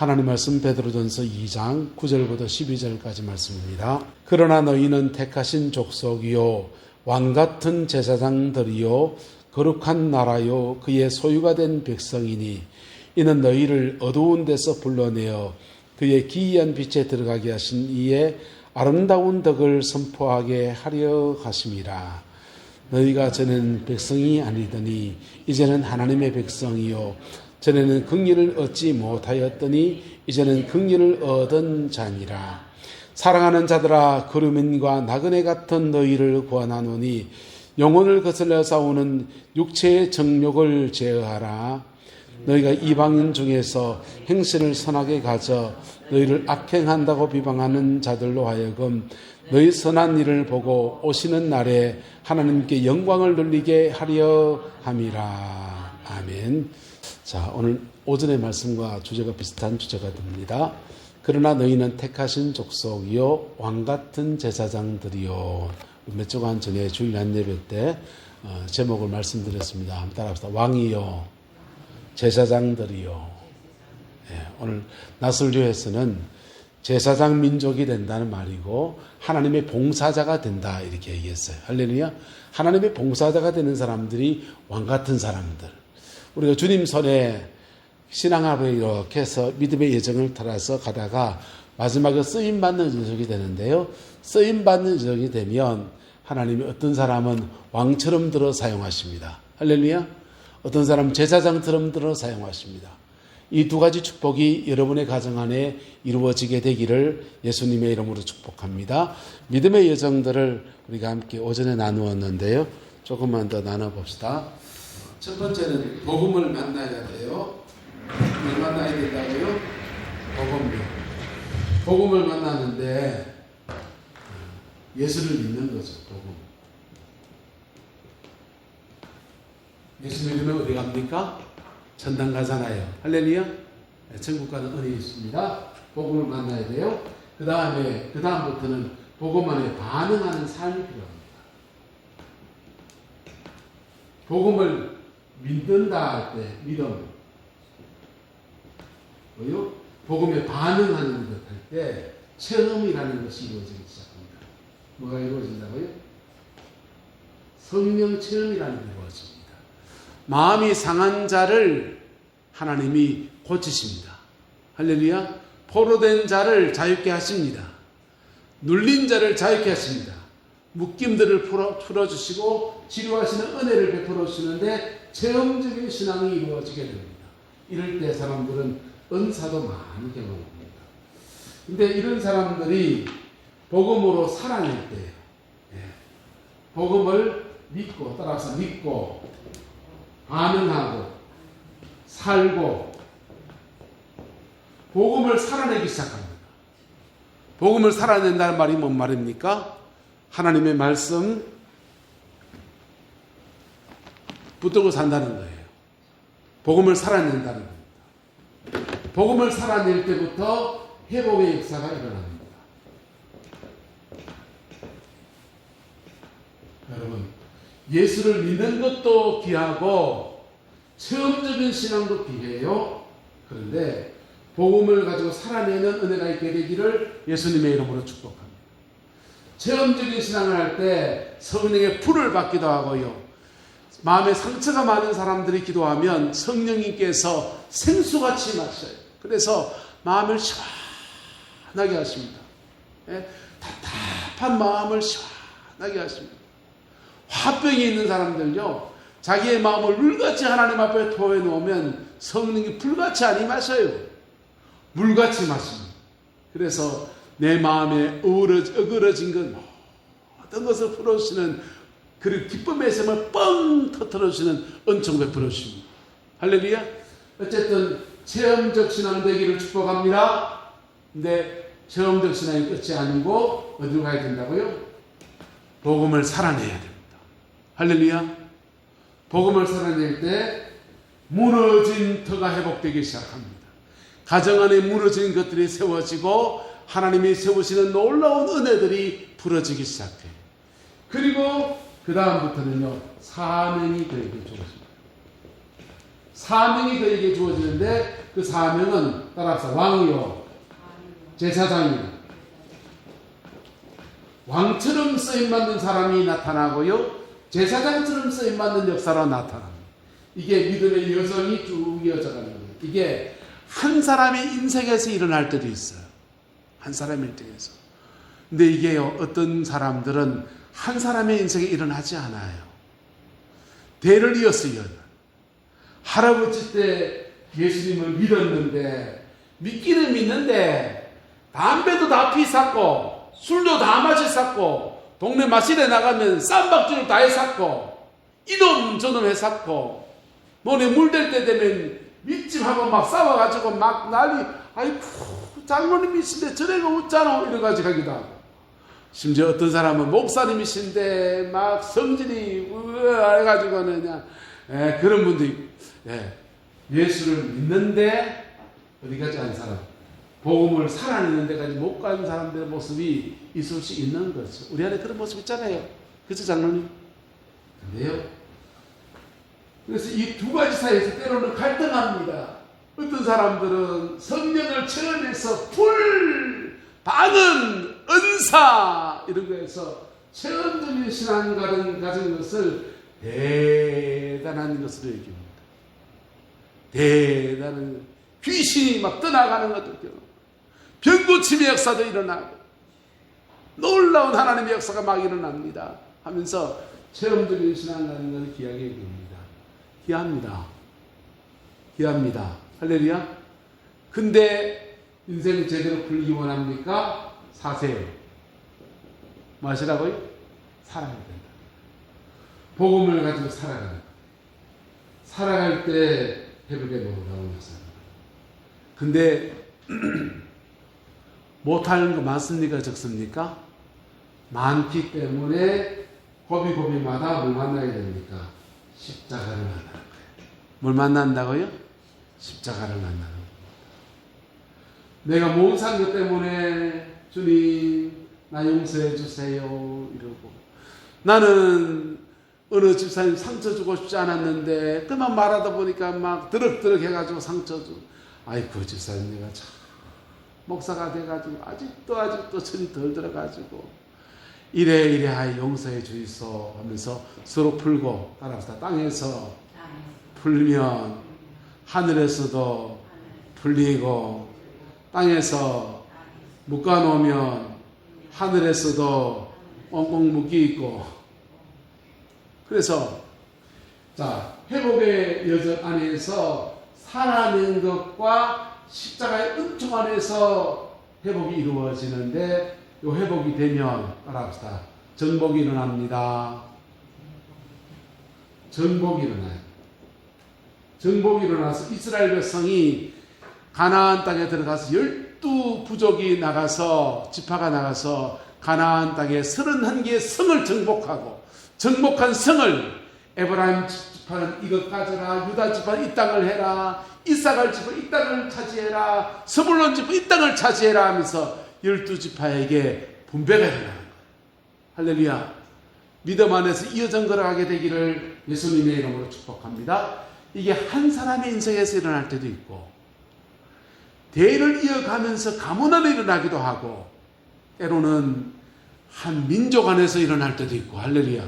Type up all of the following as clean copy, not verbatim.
하나님 말씀 베드로전서 2장 9절부터 12절까지 말씀입니다. 그러나 너희는 택하신 족속이요 왕같은 제사장들이요 거룩한 나라요 그의 소유가 된 백성이니 이는 너희를 어두운 데서 불러내어 그의 기이한 빛에 들어가게 하신 이의 아름다운 덕을 선포하게 하려 하심이라. 너희가 전에는 백성이 아니더니 이제는 하나님의 백성이요 전에는 긍휼을 얻지 못하였더니 이제는 긍휼을 얻은 자니라. 사랑하는 자들아 거류민과 나그네 같은 너희를 구원하노니 영혼을 거슬러 싸우는 육체의 정욕을 제어하라. 너희가 이방인 중에서 행실을 선하게 가져 너희를 악행한다고 비방하는 자들로 하여금 너희 선한 일을 보고 오시는 날에 하나님께 영광을 돌리게 하려 함이라. 아멘. 자, 오늘 오전의 말씀과 주제가 비슷한 주제가 됩니다. 그러나 너희는 택하신 족속이요 왕같은 제사장들이요. 몇 주간 전에 주일 안예배 때 제목을 말씀드렸습니다. 한번 따라합시다. 왕이요 제사장들이요. 오늘 나설교에서는 제사장 민족이 된다는 말이고 하나님의 봉사자가 된다 이렇게 얘기했어요. 할렐루야. 하나님의 봉사자가 되는 사람들이 왕같은 사람들. 우리가 주님 손에 신앙하러 이렇게 해서 믿음의 여정을 따라서 가다가 마지막에 쓰임받는 인석이 되는데요. 쓰임받는 인석이 되면 하나님이 어떤 사람은 왕처럼 들어 사용하십니다. 할렐루야. 어떤 사람은 제사장처럼 들어 사용하십니다. 이 두 가지 축복이 여러분의 가정 안에 이루어지게 되기를 예수님의 이름으로 축복합니다. 믿음의 여정들을 우리가 함께 오전에 나누었는데요. 조금만 더 나눠봅시다. 첫 번째는 복음을 만나야 돼요. 뭘 만나야 된다고요? 복음을 만나는데 예수를 믿는 거죠. 복음. 예수 믿으면 어디 갑니까? 천당 가잖아요. 할렐루야. 천국 가는 은혜가 있습니다. 복음을 만나야 돼요. 그다음부터는 복음 안에 반응하는 삶이 필요합니다. 복음을 믿는다 할 때 믿음. 뭐요? 복음에 반응하는 것 할 때 체험이라는 것이 이루어지기 시작합니다. 뭐가 이루어진다고요? 성령 체험이라는 게 이루어집니다. 마음이 상한 자를 하나님이 고치십니다. 할렐루야. 포로된 자를 자유케 하십니다. 눌린 자를 자유케 하십니다. 묶임들을 풀어주시고 치료하시는 은혜를 베풀어 주시는데 체험적인 신앙이 이루어지게 됩니다. 이럴 때 사람들은 은사도 많이 경험합니다. 근데 이런 사람들이 복음으로 살아낼 때예요. 복음을 믿고 따라서 믿고 반응하고 살고 복음을 살아내기 시작합니다. 복음을 살아낸다는 말이 뭔 말입니까? 하나님의 말씀 붙들고 산다는 거예요. 복음을 살아낸다는 겁니다. 복음을 살아낼 때부터 회복의 역사가 일어납니다. 여러분, 예수를 믿는 것도 귀하고 체험적인 신앙도 귀해요. 그런데 복음을 가지고 살아내는 은혜가 있게 되기를 예수님의 이름으로 축복합니다. 체험적인 신앙을 할 때 성령의 불을 받기도 하고요. 마음에 상처가 많은 사람들이 기도하면 성령님께서 생수같이 마셔요. 그래서 마음을 시원하게 하십니다. 답답한 마음을 시원하게 하십니다. 화병이 있는 사람들요, 자기의 마음을 물같이 하나님 앞에 토해 놓으면 성령이 불같이 안 임하셔요. 물같이 마십니다. 그래서 내 마음에 어그러진 것 모든 것을 풀어주시는 그 기쁨의 샘을 뻥 터뜨려주시는 은총 베풀어 주십니다. 할렐루야. 어쨌든 체험적 신앙 되기를 축복합니다. 근데 체험적 신앙이 끝이 아니고 어디로 가야 된다고요? 복음을 살아내야 됩니다. 할렐루야. 복음을 살아낼 때 무너진 터가 회복되기 시작합니다. 가정 안에 무너진 것들이 세워지고 하나님이 세우시는 놀라운 은혜들이 부러지기 시작해요. 그리고 그 다음부터는요, 사명이 되게 주어집니다. 사명이 그에게 주어지는데 그 사명은 따라서 왕이요 제사장이요 왕처럼 쓰임받는 사람이 나타나고요 제사장처럼 쓰임받는 역사로 나타납니다. 이게 믿음의 여정이 쭉 이어져가는 거예요. 이게 한 사람의 인생에서 일어날 때도 있어요. 한 사람의 인생에서. 근데 이게 어떤 사람들은 한 사람의 인생에 일어나지 않아요. 대를 이어서 일어나. 할아버지 때 예수님을 믿었는데 믿기는 믿는데 담배도 다 피웠고 술도 다 마시 샀고 동네 마실에 나가면 쌈박질을 다 해샀고 이놈 저놈 해샀고 너네 물댈 때 되면 밑집하고 막 싸워가지고 막 난리 아이쿠 장로님이신데 저래가 웃잖아 이래가지고 가기도 하고 심지어 어떤 사람은 목사님이신데 막 성질이 해가지고는 그냥 그런 분도 있고 예수를 믿는데 어디까지 간 사람 복음을 살아내는 데까지 못 간 사람들의 모습이 있을 수 있는 거죠. 우리 안에 그런 모습 있잖아요. 그렇죠 장로님? 근데요 그래서 이 두 가지 사이에서 때로는 갈등합니다. 어떤 사람들은 성령을 체험해서 반은 은사 이런 거에서 체험적인 신앙가를 가진 것을 대단한 것으로 여깁니다. 대단한 귀신이 막 떠나가는 것도 병고침의 역사도 일어나고 놀라운 하나님의 역사가 막 일어납니다 하면서 체험적인 신앙가는 것을 귀하게 여깁니다. 귀합니다. 할렐루야. 근데 인생 제대로 풀기 원합니까? 사세요. 뭐 하시라고요? 살아야 된다. 복음을 가지고 살아가는 거. 살아갈 때 회복에 놀라운 역사입니다. 근데 못하는 거 많습니까? 적습니까? 많기 때문에 고비고비마다 뭘 만나야 됩니까? 십자가를 만나는 거예요. 뭘 만난다고요? 십자가를 만나는 거예요. 내가 못 산 것 때문에 주님 나 용서해 주세요 이러고 나는 어느 집사님 상처 주고 싶지 않았는데 그만 말하다 보니까 막 드럭드럭 해가지고 상처 주고 아이고 집사님 내가 참 목사가 돼가지고 아직도 철이 덜 들어가지고 이래 하여 용서해 주이소 하면서 서로 풀고 따라서 땅에서 풀면 하늘에서도 풀리고 땅에서 묶어놓으면 하늘에서도 엉엉 묶이 있고 그래서 자 회복의 여정 안에서 살아낸 것과 십자가의 은총 안에서 회복이 이루어지는데 이 회복이 되면 따라합시다. 정복이 일어납니다. 정복이 일어나요. 정복이 일어나서 이스라엘 백성이 가나안 땅에 들어가서 12부족이 나가서 지파가 나가서 가나안 땅에 31개의 성을 정복하고 정복한 성을 에브라임 지파는 이것 가져라 유다 지파는 이 땅을 해라 이사갈 지파 이 땅을 차지해라 스불론 지파 이 땅을 차지해라 하면서 12지파에게 분배가 일어나는 거예요. 할렐루야. 믿음 안에서 이어져 걸어가게 되기를 예수님의 이름으로 축복합니다. 이게 한 사람의 인생에서 일어날 때도 있고 대를 이어가면서 가문 안에 일어나기도 하고 때로는 한 민족 안에서 일어날 때도 있고 할렐루야.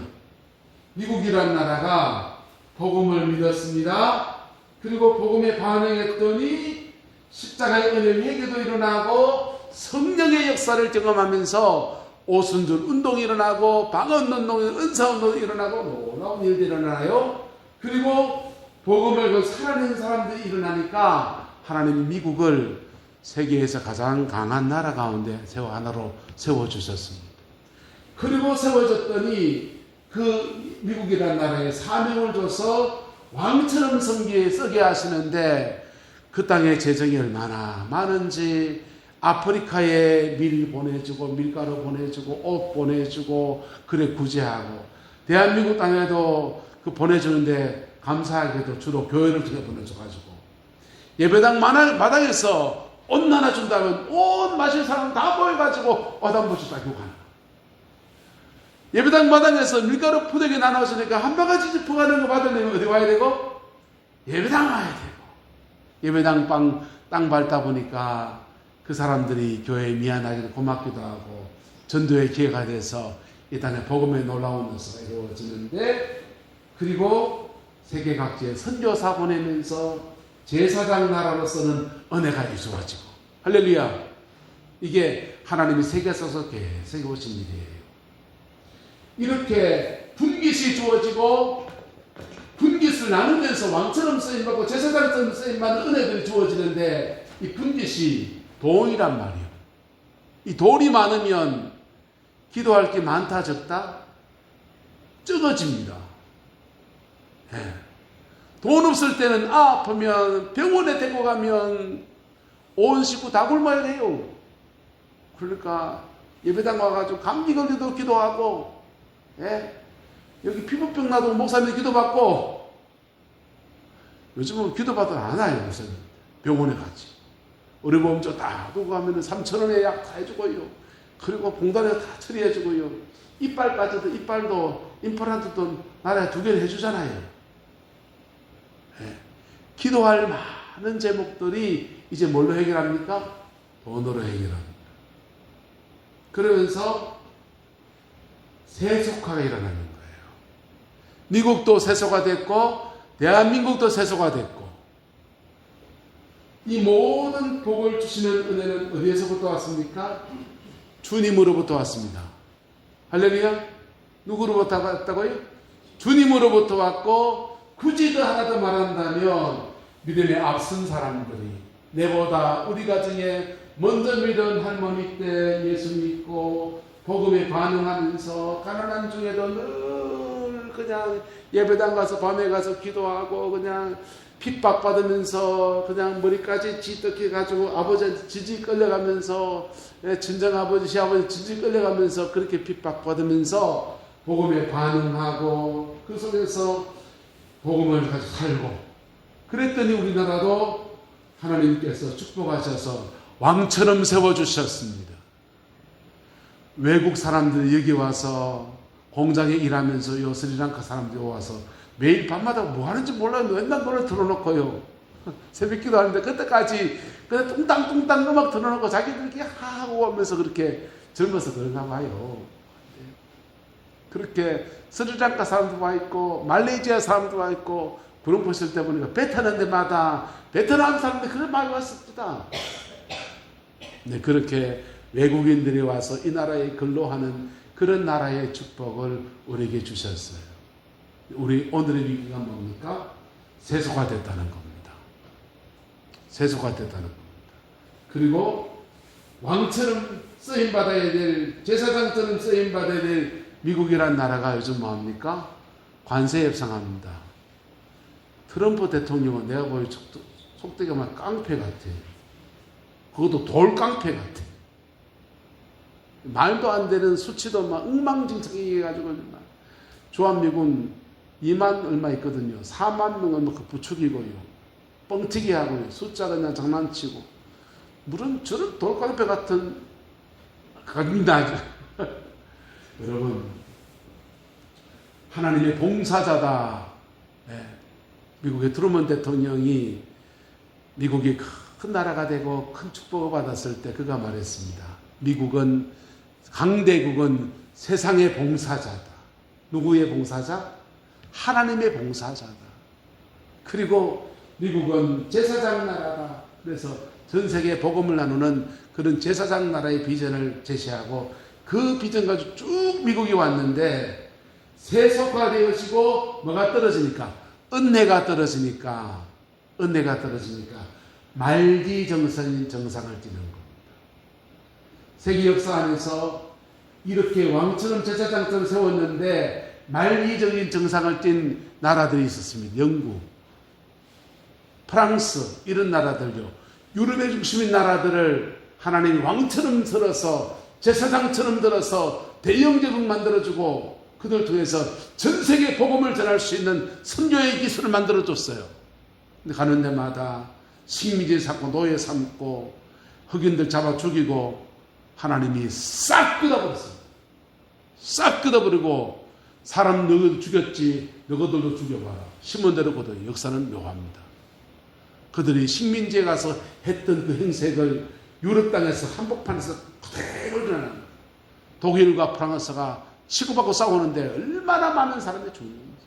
미국이라는 나라가 복음을 믿었습니다. 그리고 복음에 반응했더니 십자가의 은혜 회개도 일어나고 성령의 역사를 경험하면서 오순절 운동이 일어나고 방언운동이 은사운동이 일어나고 놀라운 일들이 일어나요. 그리고 복음을 살아낸 사람들이 일어나니까 하나님 미국을 세계에서 가장 강한 나라 가운데 하나로 세워주셨습니다. 그리고 세워졌더니 그 미국이라는 나라에 사명을 줘서 왕처럼 섬기게 하시는데 그 땅에 재정이 얼마나 많은지 아프리카에 밀 보내주고 밀가루 보내주고 옷 보내주고 그래 구제하고 대한민국 땅에도 그 보내주는데 감사하게도 주로 교회를 통해 보내줘가지고 예배당 마당에서 옷 나눠준다면 옷 마실 사람 다 모여가지고 옷 한 번씩 따고 가는 예배당 마당에서 밀가루 푸대기 나눠주니까 한 바가지 짚어가는 거 받으려면 어디 와야 되고? 예배당 와야 되고, 예배당 땅 밟다 보니까 그 사람들이 교회에 미안하기도 고맙기도 하고 전도의 기회가 돼서 이 땅에 복음의 놀라운 역사가 이루어지는데, 그리고 세계 각지에 선교사 보내면서 제사장 나라로서는 은혜가 이루어지고, 할렐루야. 이게 하나님이 세계에서 계속 오신 일이에요. 이렇게 분깃이 주어지고 분깃을 나누면서 왕처럼 쓰임받고 제사장처럼 쓰임받는 은혜들이 주어지는데, 이 분깃이 돈이란 말이에요. 이 돈이 많으면 기도할 게 많다 적다? 적어집니다. 예. 돈 없을 때는 아프면 병원에 데리고 가면 온 식구 다 굶어야 돼요. 그러니까 예배당 와가지고 감기 걸려도 기도하고, 예? 여기 피부병 나도 목사님 기도받고, 요즘은 기도받으러 안 와요. 목사님 병원에 가지. 의료보험료 다 두고 가면 3,000원에 약 다 해주고요. 그리고 봉단에 다 처리해주고요. 이빨까지도, 이빨도 임플란트도 나라에 2개를 해주잖아요. 예. 기도할 많은 제목들이 이제 뭘로 해결합니까? 돈으로 해결합니다. 그러면서 세속화가 일어나는 거예요. 미국도 세속화 됐고 대한민국도 세속화 됐고, 이 모든 복을 주시는 은혜는 어디에서부터 왔습니까? 주님으로부터 왔습니다. 할렐루야. 누구로부터 왔다고요? 주님으로부터 왔고, 굳이 더 하나 더 말한다면 믿음에 앞선 사람들이, 내보다 우리 가정에 먼저 믿은 할머니 때 예수 믿고 복음에 반응하면서 가난한 중에도 늘 그냥 예배당 가서 밤에 가서 기도하고 그냥 핍박받으면서 그냥 머리까지 찌떡해 가지고 아버지한테 지지 끌려가면서, 친정아버지 시아버지 지지 끌려가면서 그렇게 핍박받으면서 복음에 반응하고 그 속에서 복음을 가지고 살고, 그랬더니 우리나라도 하나님께서 축복하셔서 왕처럼 세워주셨습니다. 외국 사람들이 여기 와서 공장에 일하면서요, 스리랑카 사람들이 와서 매일 밤마다 뭐 하는지 몰라요. 맨날 노래 틀어놓고요. 새벽 기도 하는데 그때까지 그냥 뚱땅뚱땅 음악 틀어놓고 자기들끼리 하고 하면서 그렇게 젊어서 그런가 봐요. 그렇게 스리랑카 사람도 와 있고 말레이시아 사람도 와 있고, 그런 보실 때 보니까 배 타는 데마다 베트남 사람들이 그런 많이 왔습니다. 네, 그렇게 외국인들이 와서 이 나라에 근로하는 그런 나라의 축복을 우리에게 주셨어요. 우리 오늘의 위기가 뭡니까? 세속화됐다는 겁니다. 세속화됐다는 겁니다. 그리고 왕처럼 쓰임받아야 될, 제사장처럼 쓰임받아야 될 미국이란 나라가 요즘 뭐합니까? 관세 협상합니다. 트럼프 대통령은 내가 보기 속되게 막 깡패 같아. 그것도 돌 깡패 같아. 말도 안 되는 수치도 막 엉망진창이 해가지고 주한미군 2만 얼마 있거든요. 4만 명은 그 부추기고요. 뻥튀기 하고요. 숫자 그냥 장난치고. 물론 저런 돌깡패 같은 겁니다. 여러분, 하나님의 봉사자다. 네. 미국의 트루먼 대통령이 미국이 큰 나라가 되고 큰 축복을 받았을 때 그가 말했습니다. 미국은, 강대국은 세상의 봉사자다. 누구의 봉사자? 하나님의 봉사자다. 그리고 미국은 제사장 나라다. 그래서 전 세계에 복음을 나누는 그런 제사장 나라의 비전을 제시하고, 그 비전 가지고 쭉 미국이 왔는데 세속화되어지고 뭐가 떨어지니까? 은혜가 떨어지니까 말기 정상인 정상을 띠는 겁니다. 세계 역사 안에서 이렇게 왕처럼 제사장처럼 세웠는데 말기적인 정상을 띈 나라들이 있었습니다. 영국, 프랑스, 이런 나라들요. 유럽의 중심인 나라들을 하나님이 왕처럼 들어서 제사장처럼 들어서 대영제국 만들어주고, 그들 통해서 전 세계 복음을 전할 수 있는 선교의 기술을 만들어줬어요. 근데 가는 데마다 식민지 삼고 노예 삼고 흑인들 잡아 죽이고 하나님이 싹 끊어버렸습니다. 싹 끊어버리고 사람 너희도 죽였지 너희들도 죽여봐라. 시몬 대로 거둬. 역사는 묘합니다. 그들이 식민지에 가서 했던 그 행색을 유럽 땅에서 한복판에서 그대로 일어나는 거예요. 독일과 프랑스가 치고받고 싸우는데 얼마나 많은 사람이 죽는 거죠.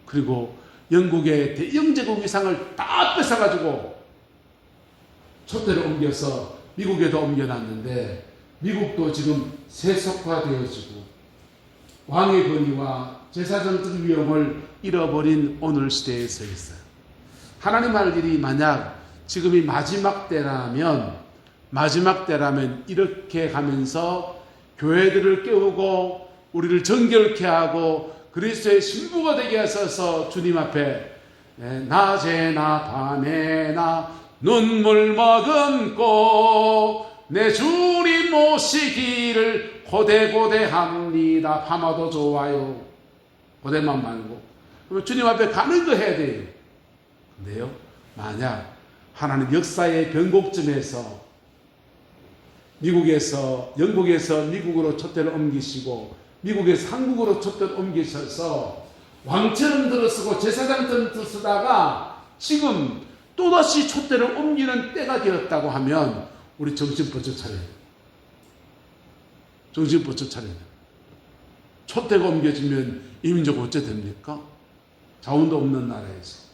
그리고 영국의 대영제국 위상을 다 뺏어가지고 촛대를 옮겨서 미국에도 옮겨놨는데 미국도 지금 세속화되어지고 왕의 권위와 제사장적 위엄을 잃어버린 오늘 시대에 서 있어요. 하나님 할 일이 만약 지금이 마지막 때라면 이렇게 가면서 교회들을 깨우고 우리를 정결케 하고 그리스도의 신부가 되게 하셔서 주님 앞에 낮에나 밤에나 눈물 머금고 내 주님 모시기를 고대고대합니다. 밤와도 좋아요. 고대만 말고. 그러면 주님 앞에 가는 거 해야 돼요. 근데요, 만약 하나님 역사의 변곡점에서 영국에서 미국으로 촛대를 옮기시고 미국에서 한국으로 촛대를 옮기셔서 왕처럼 들어서고 제사장처럼 들어서다가 지금 또다시 촛대를 옮기는 때가 되었다고 하면 우리 정신 번쩍 차려야 돼요. 정신 번쩍 차려야 돼요. 촛대가 옮겨지면 이 민족 어째 됩니까? 자원도 없는 나라에서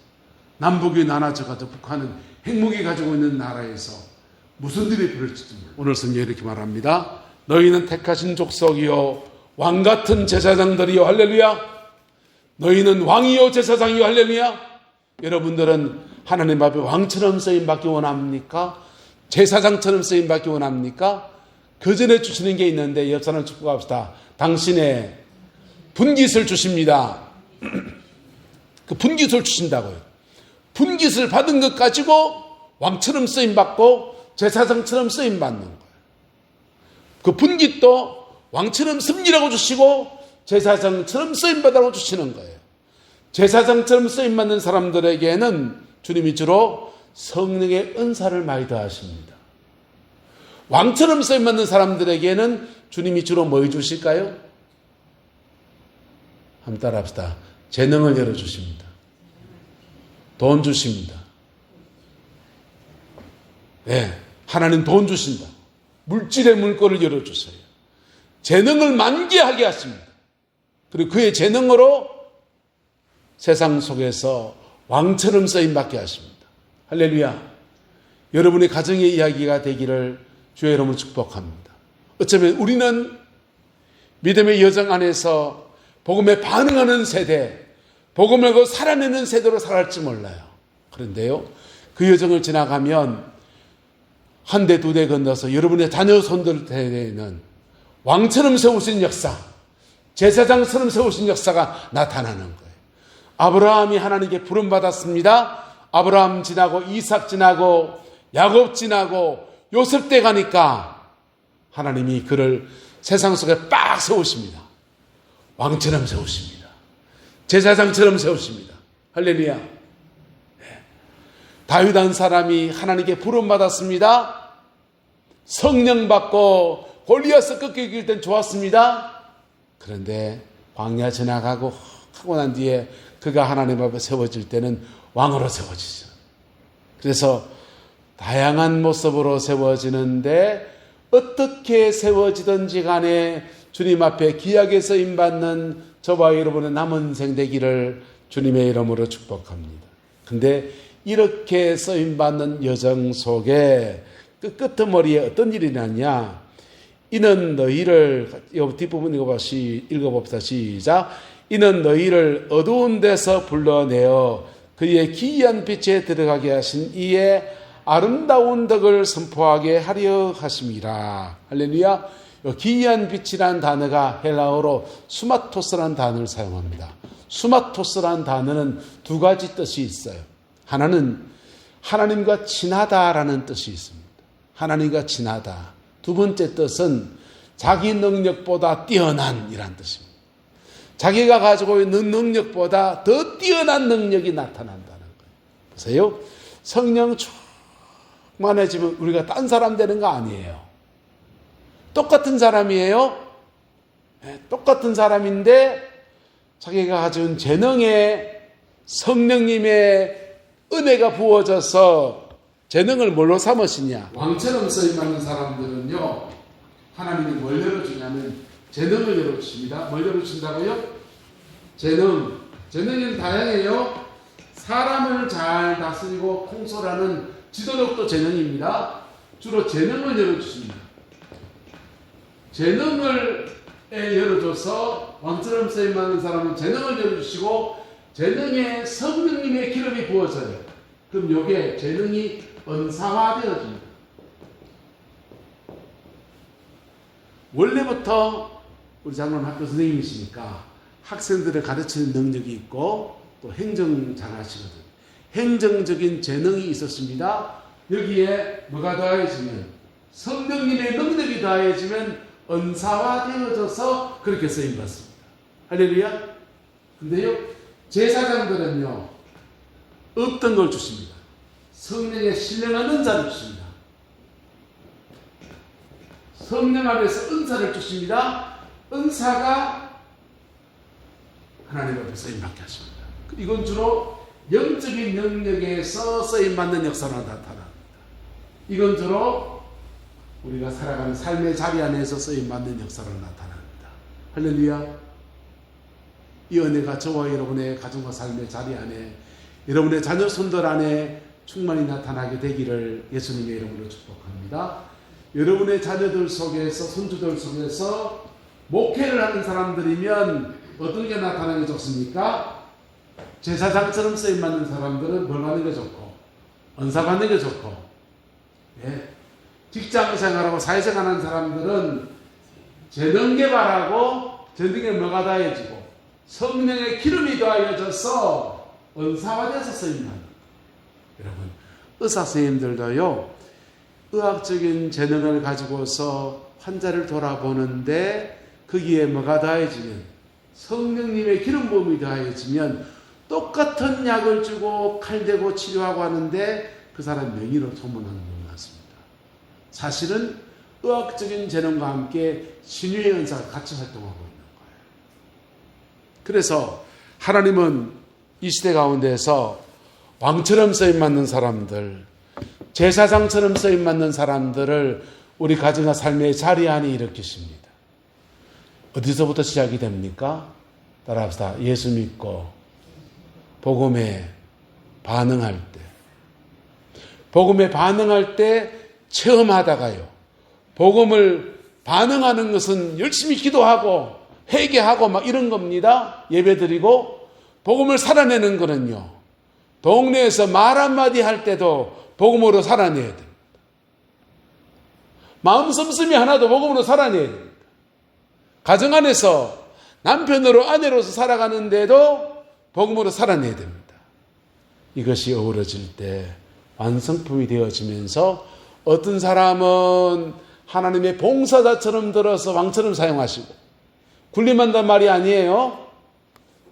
남북이 나눠져가지고 북한은 핵무기 가지고 있는 나라에서 무슨 일이 벌어질지 몰라요. 오늘 성경에 이렇게 말합니다. 너희는 택하신 족속이요 왕같은 제사장들이요 할렐루야. 너희는 왕이요 제사장이요 할렐루야. 여러분들은 하나님 앞에 왕처럼 쓰임받기 원합니까? 제사장처럼 쓰임받기 원합니까? 그 전에 주시는 게 있는데 옆 사람 축복합시다. 당신의 분깃을 주십니다. 그 분깃을 주신다고요. 분깃을 받은 것 가지고 왕처럼 쓰임받고 제사장처럼 쓰임받는 거예요. 그 분깃도 왕처럼 섬기라고 주시고 제사장처럼 쓰임받으라고 주시는 거예요. 제사장처럼 쓰임받는 사람들에게는 주님이 주로 성령의 은사를 많이 더하십니다. 왕처럼 쓰임받는 사람들에게는 주님이 주로 뭐 주실까요? 한번 따라합시다. 재능을 열어주십니다. 돈 주십니다. 네, 하나님 돈 주신다. 물질의 물꼬를 열어주세요. 재능을 만개하게 하십니다. 그리고 그의 재능으로 세상 속에서 왕처럼 쓰임받게 하십니다. 할렐루야. 여러분의 가정의 이야기가 되기를 주의 이름으로 축복합니다. 어쩌면 우리는 믿음의 여정 안에서 복음에 반응하는 세대, 복음을 살아내는 세대로 살아갈지 몰라요. 그런데요, 그 여정을 지나가면 한 대 두 대 건너서 여러분의 자녀 손들 대에는 왕처럼 세우신 역사, 제사장처럼 세우신 역사가 나타나는 거예요. 아브라함이 하나님께 부름받았습니다. 아브라함 지나고 이삭 지나고 야곱 지나고 요셉 때 가니까 하나님이 그를 세상 속에 빡 세우십니다. 왕처럼 세우십니다. 제사장처럼 세우십니다. 할렐루야. 다윗 한 사람이 하나님께 부름받았습니다. 성령 받고 골리앗을 꺾여 이길 땐 좋았습니다. 그런데 광야 지나가고 하고 난 뒤에 그가 하나님 앞에 세워질 때는 왕으로 세워지죠. 그래서 다양한 모습으로 세워지는데 어떻게 세워지든지 간에 주님 앞에 귀하게 쓰임받는 저와 여러분의 남은 생 되기를 주님의 이름으로 축복합니다. 근데 이렇게 쓰임받는 여정 속에 그 끄트머리에 어떤 일이 나냐. 이는 너희를, 뒷부분 읽어봅시다. 시작. 이는 너희를 어두운 데서 불러내어 그의 기이한 빛에 들어가게 하신 이의 아름다운 덕을 선포하게 하려 하심이라. 할렐루야. 기이한 빛이라는 단어가 헬라어로 수마토스라는 단어를 사용합니다. 수마토스라는 단어는 두 가지 뜻이 있어요. 하나는 하나님과 친하다라는 뜻이 있습니다. 하나님과 친하다. 두 번째 뜻은 자기 능력보다 뛰어난 이란 뜻입니다. 자기가 가지고 있는 능력보다 더 뛰어난 능력이 나타난다는 거예요. 보세요. 성령 충만해지면 우리가 딴 사람 되는 거 아니에요. 똑같은 사람이에요. 네, 똑같은 사람인데 자기가 가진 재능에 성령님의 은혜가 부어져서 재능을 뭘로 삼으시냐? 왕처럼 쓰임받는 사람들은요, 하나님이 뭘 열어주냐면 재능을 열어주십니다. 뭘 열어주신다고요? 재능은 다양해요. 사람을 잘 다스리고 통솔하는 지도력도 재능입니다. 주로 재능을 열어주십니다. 재능을 열어줘서 왕처럼 쓰임받는 사람은 재능을 열어주시고 재능에 성령님의 기름이 부어져요. 그럼 요게 재능이 은사화되어집니다. 원래부터 우리 장로는 학교 선생님이시니까 학생들을 가르치는 능력이 있고 또 행정 잘하시거든요. 행정적인 재능이 있었습니다. 여기에 뭐가 더해지면 성령님의 능력이 더해지면 은사화되어져서 그렇게 쓰임받습니다. 할렐루야. 근데요, 제사장들은요, 어떤 걸 주십니다. 성령의 신령한 은사를 주십니다. 성령 안에서 은사를 주십니다. 은사가 하나님 앞에 쓰임받게 하십니다. 이건 주로 영적인 영역에서 쓰임받는 역사로 나타납니다. 이건 주로 우리가 살아가는 삶의 자리 안에서 쓰임받는 역사로 나타납니다. 할렐루야. 이 은혜가 저와 여러분의 가정과 삶의 자리 안에, 여러분의 자녀 손들 안에 충만히 나타나게 되기를 예수님의 이름으로 축복합니다. 여러분의 자녀들 속에서, 손주들 속에서 목회를 하는 사람들이면 어떤 게 나타나는 게 좋습니까? 제사장처럼 쓰임받는 사람들은 뭘 받는 게 좋고, 은사 받는 게 좋고, 예. 직장 생활하고 사회생활 하는 사람들은 재능 개발하고 재능에 뭐가 더해지고 성령의 기름이 더하여져서 은사화돼서 쓰임받는. 여러분, 의사 선생님들도요, 의학적인 재능을 가지고서 환자를 돌아보는데 거기에 뭐가 더해지면, 성령님의 기름 부음이 더해지면 똑같은 약을 주고 칼대고 치료하고 하는데 그 사람 명의로 소문나는 것 같습니다. 사실은 의학적인 재능과 함께 신유의 은사가 같이 활동하고 있는 거예요. 그래서 하나님은 이 시대 가운데서 왕처럼 쓰임받는 사람들, 제사장처럼 쓰임받는 사람들을 우리 가정과 삶의 자리 안에 일으키십니다. 어디서부터 시작이 됩니까? 따라합시다. 예수 믿고 복음에 반응할 때, 복음에 반응할 때 체험하다가요, 복음을 반응하는 것은 열심히 기도하고 회개하고 막 이런 겁니다. 예배드리고. 복음을 살아내는 거는요, 동네에서 말 한마디 할 때도 복음으로 살아내야 됩니다. 마음 씀씀이 하나도 복음으로 살아내야 됩니다. 가정 안에서 남편으로 아내로서 살아가는데도 복음으로 살아내야 됩니다. 이것이 어우러질 때 완성품이 되어지면서 어떤 사람은 하나님의 봉사자처럼 들어서 왕처럼 사용하시고, 군림한단 말이 아니에요.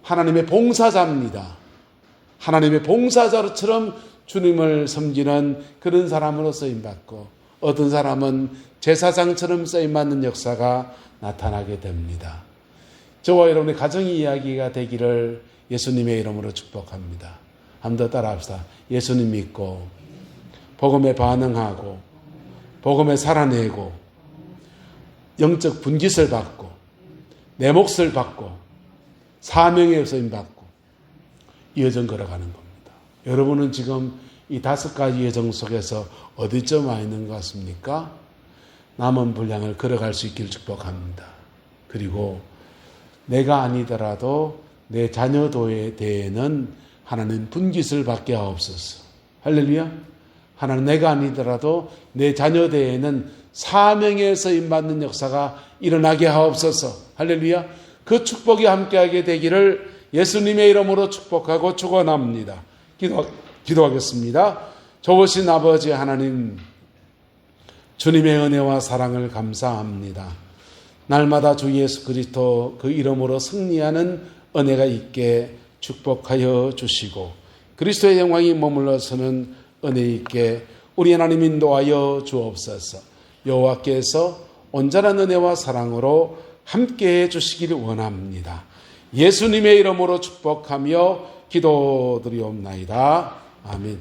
하나님의 봉사자입니다. 하나님의 봉사자처럼 주님을 섬기는 그런 사람으로 쓰임받고, 어떤 사람은 제사장처럼 쓰임받는 역사가 나타나게 됩니다. 저와 여러분의 가정의 이야기가 되기를 예수님의 이름으로 축복합니다. 한 번 더 따라합시다. 예수님 믿고 복음에 반응하고 복음에 살아내고 영적 분깃을 받고 내 몫을 받고 사명의 쓰임받고 이 여정 걸어가는 겁니다. 여러분은 지금 이 5가지 여정 속에서 어디쯤 와 있는 것 같습니까? 남은 분량을 걸어갈 수 있기를 축복합니다. 그리고 내가 아니더라도 내 자녀도에 대해는 하나님 분깃을 받게 하옵소서. 할렐루야. 하나님, 내가 아니더라도 내 자녀대에는 사명에 쓰임받는 역사가 일어나게 하옵소서. 할렐루야. 그 축복이 함께하게 되기를 예수님의 이름으로 축복하고 축원합니다. 기도하겠습니다. 좋으신 아버지 하나님, 주님의 은혜와 사랑을 감사합니다. 날마다 주 예수 그리스도 그 이름으로 승리하는 은혜가 있게 축복하여 주시고, 그리스도의 영광이 머물러서는 은혜 있게 우리 하나님 인도하여 주옵소서. 여호와께서 온전한 은혜와 사랑으로 함께해 주시기를 원합니다. 예수님의 이름으로 축복하며 기도드리옵나이다. 아멘.